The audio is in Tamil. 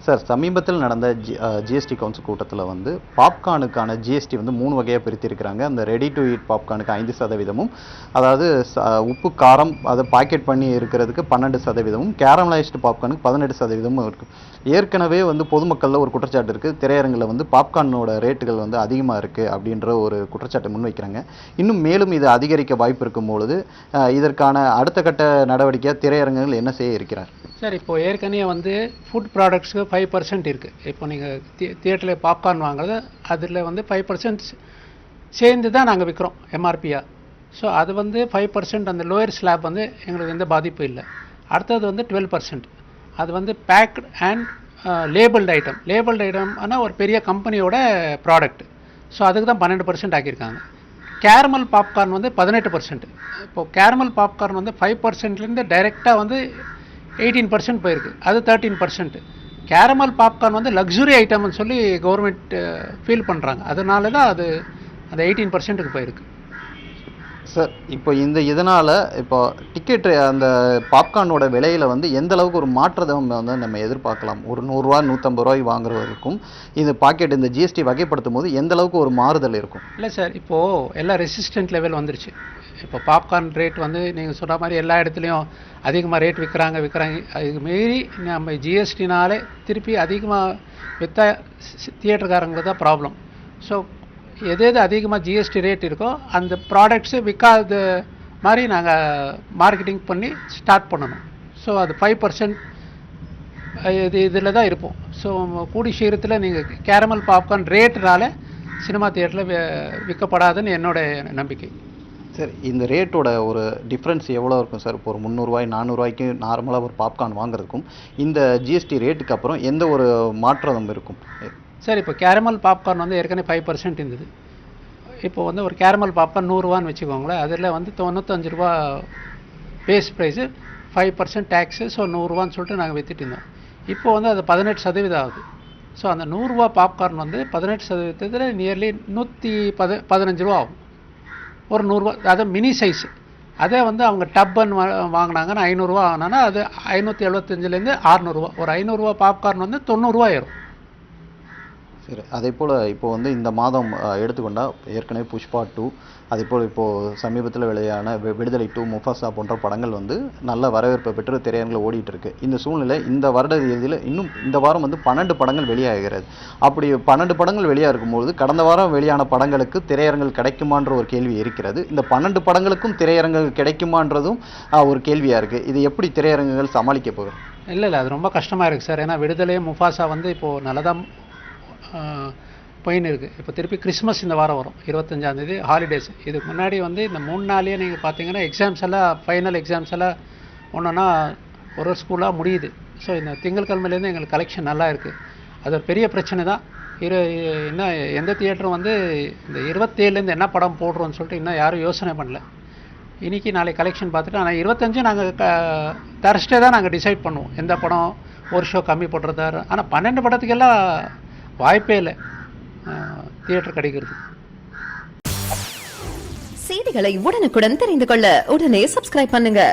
சார் சமீபத்தில் நடந்த ஜிஎஸ்டி கவுன்சில் கூட்டத்தில் வந்து பாப்கார்னுக்கான ஜிஎஸ்டி வந்து 3 வகையாக பிரித்திருக்கிறாங்க. அந்த ரெடி டு ஈட் பாப்கார்னுக்கு 5%, அதாவது உப்பு காரம் அதை பாக்கெட் பண்ணி இருக்கிறதுக்கு 12%, கேரமலைஸ்டு பாப்கார்னுக்கு 18% இருக்குது. ஏற்கனவே வந்து பொதுமக்களில் ஒரு குற்றச்சாட்டு இருக்குது, திரையரங்கில் வந்து பாப்கார்னோட ரேட்டுகள் வந்து அதிகமாக இருக்குது அப்படின்ற ஒரு குற்றச்சாட்டை முன்வைக்கிறாங்க. இன்னும் மேலும் இது அதிகரிக்க வாய்ப்பு இருக்கும் பொழுது இதற்கான அடுத்த கட்ட நடவடிக்கையாக திரையரங்குகள் என்ன செய்ய இருக்கிறார்? சார், இப்போது ஏற்கனவே வந்து ஃபுட் ப்ராடக்ட்ஸுக்கு 5% இருக்குது. இப்போ நீங்கள் தியேட்டரில் பாப்கார்ன் வாங்குறது அதில் வந்து 5% சேர்ந்து தான் நாங்கள் விற்கிறோம் எம்ஆர்பியாக. ஸோ அது வந்து 5% அந்த லோயர் ஸ்லாப் வந்து எங்களுக்கு எந்த பாதிப்பும் இல்லை. அடுத்தது வந்து 12%, அது வந்து packed and labelled item. Labelled item ஆனால் ஒரு பெரிய கம்பெனியோட ப்ராடக்ட். ஸோ அதுக்கு தான் 12% ஆக்கியிருக்காங்க. கேரமல் பாப்கார்ன் வந்து 18%. இப்போது கேரமல் பாப்கார்ன் வந்து 5%லேருந்து டைரெக்டாக வந்து 18% போயிருக்கு, அது 13%. கேரமல் பாப்கார்ன் வந்து லக்ஸுரி ஐட்டம்னு சொல்லி கவர்மெண்ட் ஃபீல் பண்ணுறாங்க, அதனால தான் அது 18%க்கு போயிருக்கு. சார், இப்போ இதனால் இப்போ டிக்கெட் அந்த பாப்கார்னோட விலையில் வந்து எந்த அளவுக்கு ஒரு மாற்றத்தை வந்து நம்ம எதிர்பார்க்கலாம்? ஒரு 100 ரூபா 150 ரூபாய் வாங்குறவருக்கும் இந்த பாக்கெட் இந்த ஜிஎஸ்டி வகைப்படுத்தும் போது எந்த அளவுக்கு ஒரு மாறுதல் இருக்கும்? இல்லை சார், இப்போது எல்லாம் ரெசிஸ்டன்ட் லெவல் வந்துருச்சு. இப்போ பாப்கார்ன் ரேட் வந்து நீங்கள் சொல்கிற மாதிரி எல்லா இடத்துலையும் அதிகமாக ரேட் விற்கிறாங்க. அதுக்கு மீறி நம்ம ஜிஎஸ்டினாலே திருப்பி அதிகமாக விற்றா தியேட்டருக்காரங்களுக்கு தான் ப்ராப்ளம். ஸோ எது அதிகமாக ஜிஎஸ்டி ரேட் இருக்கோ அந்த ப்ராடக்ட்ஸு விற்காத மாதிரி நாங்கள் மார்க்கெட்டிங் பண்ணி ஸ்டார்ட் பண்ணணும். ஸோ அது 5% இதில் தான் இருப்போம். ஸோ கூடி சீக்கிரத்தில் நீங்கள் கேரமல் பாப்கார்ன் ரேட்டுனால சினிமா தியேட்டரில் விற்கப்படாதுன்னு என்னோட நம்பிக்கை. சார், இந்த ரேட்டோட ஒரு டிஃப்ரென்ஸ் எவ்வளோ இருக்கும் சார்? இப்போ ஒரு 300 ரூபாய் 400 ரூபாய்க்கு நார்மலாக ஒரு பாப்கார்ன் வாங்குறதுக்கும் இந்த ஜிஎஸ்டி ரேட்டுக்கு அப்புறம் எந்த ஒரு மாற்றம் இருக்கும்? சார், இப்போ கேரமல் பாப்கார்ன் வந்து ஏற்கனவே 5% இருந்தது. இப்போ வந்து ஒரு கேரமல் பாப்கார்ன் 100 ரூபான்னு வச்சுக்கோங்களேன். அதில் வந்து 95 ரூபா பேஸ் ப்ரைஸு, 5% டேக்ஸு. ஸோ 100 ரூபான்னு சொல்லிட்டு நாங்கள் விற்றுட்டு இருந்தோம். இப்போ வந்து அது 18% ஆகுது. ஸோ அந்த 100 ரூபா பாப்கார்ன் வந்து 18% நியர்லி 115 ரூபா ஆகும். ஒரு 100 ரூபா, அதாவது மினி சைஸு. அதே வந்து அவங்க டப்பன் வாங்கினாங்கன்னா 500 ரூபா வாங்கினாங்கன்னா அது 575லேருந்து 600 ரூபா. ஒரு 500 ரூபா பாப்கார்ன் வந்து 90 ரூபா ஏறும். சரி, அதே போல் இப்போ வந்து இந்த மாதம் எடுத்துக்கொண்டால் ஏற்கனவே புஷ்பா 2, அதே போல் இப்போது சமீபத்தில் வெளியான விடுதலை 2, முஃபாசா போன்ற படங்கள் வந்து நல்ல வரவேற்பை பெற்று திரையரங்கில் ஓடிட்டு இருக்கு. இந்த சூழ்நிலை இந்த வருட இறுதியில் இன்னும் இந்த வாரம் வந்து 12 படங்கள் வெளியாகிறது. அப்படி 12 படங்கள் வெளியாக இருக்கும்போது கடந்த வாரம் வெளியான படங்களுக்கு திரையரங்கள் கிடைக்குமான்ற ஒரு கேள்வி இருக்கிறது. இந்த 12 படங்களுக்கும் திரையரங்குகள் கிடைக்குமான்றதும் ஒரு கேள்வியாக இருக்குது. இது எப்படி திரையரங்குகள் சமாளிக்க போகுது? இல்லை, அது ரொம்ப கஷ்டமாக இருக்குது சார். ஏன்னா விடுதலை முஃபாசா வந்து இப்போது நல்லதான் போயின்னு இருக்குது. இப்போ திருப்பி கிறிஸ்மஸ் இந்த வாரம் வரும், 25ஆம் தேதி ஹாலிடேஸ். இதுக்கு முன்னாடி வந்து இந்த 3 நாளையே நீங்கள் பார்த்தீங்கன்னா எக்ஸாம்ஸ் எல்லாம், ஃபைனல் எக்ஸாம்ஸ் எல்லாம் ஒன்றுன்னா ஒரு ஸ்கூலாக முடியுது. ஸோ இந்த திங்கட்கிழமையிலேருந்து எங்களுக்கு கலெக்ஷன் நல்லா இருக்குது. அது ஒரு பெரிய பிரச்சனை தான். இன்னும் எந்த தியேட்டரும் வந்து இந்த 27லேருந்து என்ன படம் போடுறோன்னு சொல்லிட்டு இன்னும் யாரும் யோசனை பண்ணல. இன்றைக்கி நாளைக்கு கலெக்ஷன் பார்த்துட்டு, ஆனால் 25 நாங்கள் தர்ஸ்டே தான் நாங்கள் டிசைட் பண்ணுவோம் எந்த படம் ஒரு ஷோ கம்மி போடுறதா. ஆனால் 12 படத்துக்கெல்லாம் வாய்ப்பே இல்லை தியேட்டர் கிடைக்கிறது. செய்திகளை உடனுக்குடன் தெரிந்து கொள்ள உடனே சப்ஸ்கிரைப் பண்ணுங்க.